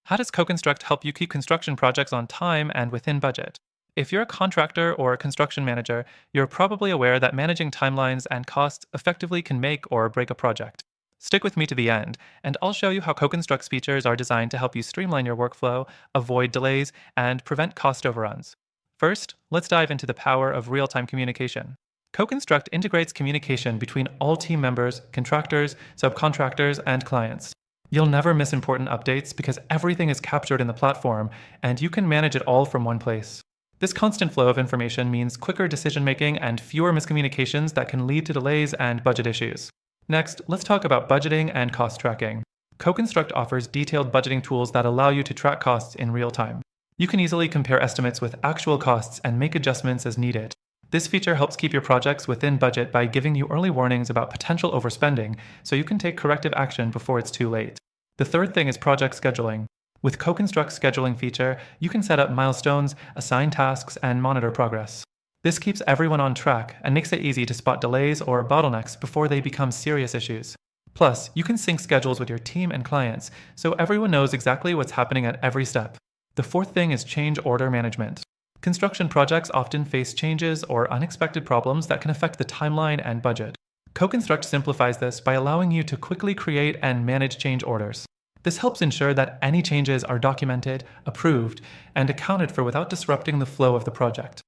How does CoConstruct help you keep construction projects on time and within budget? If you're a contractor or a construction manager, you're probably aware that managing timelines and costs effectively can make or break a project. Stick with me to the end, and I'll show you how CoConstruct's features are designed to help you streamline your workflow, avoid delays, and prevent cost overruns. First, let's dive into the power of real-time communication. CoConstruct integrates communication between all team members, contractors, subcontractors, and clients. You'll never miss important updates because everything is captured in the platform, and you can manage it all from one place. This constant flow of information means quicker decision making and fewer miscommunications that can lead to delays and budget issues. Next, let's talk about budgeting and cost tracking. CoConstruct offers detailed budgeting tools that allow you to track costs in real time. You can easily compare estimates with actual costs and make adjustments as needed. This feature helps keep your projects within budget by giving you early warnings about potential overspending, so you can take corrective action before it's too late. The third thing is project scheduling. With CoConstruct's scheduling feature, you can set up milestones, assign tasks, and monitor progress. This keeps everyone on track and makes it easy to spot delays or bottlenecks before they become serious issues. Plus, you can sync schedules with your team and clients, so everyone knows exactly what's happening at every step. The fourth thing is change order management. Construction projects often face changes or unexpected problems that can affect the timeline and budget. CoConstruct simplifies this by allowing you to quickly create and manage change orders. This helps ensure that any changes are documented, approved, and accounted for without disrupting the flow of the project.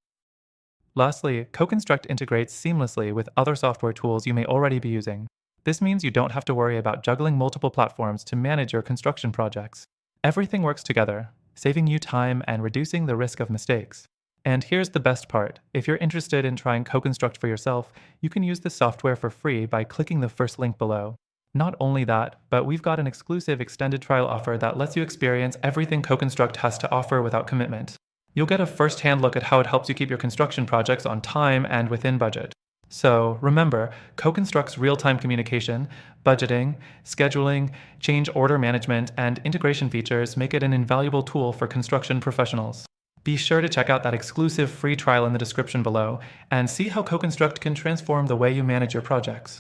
Lastly, CoConstruct integrates seamlessly with other software tools you may already be using. This means you don't have to worry about juggling multiple platforms to manage your construction projects. Everything works together, saving you time and reducing the risk of mistakes. And here's the best part. If you're interested in trying CoConstruct for yourself, you can use this software for free by clicking the first link below. Not only that, but we've got an exclusive extended trial offer that lets you experience everything CoConstruct has to offer without commitment. You'll get a first-hand look at how it helps you keep your construction projects on time and within budget. So remember, CoConstruct's real-time communication, budgeting, scheduling, change order management, and integration features make it an invaluable tool for construction professionals. Be sure to check out that exclusive free trial in the description below and see how CoConstruct can transform the way you manage your projects.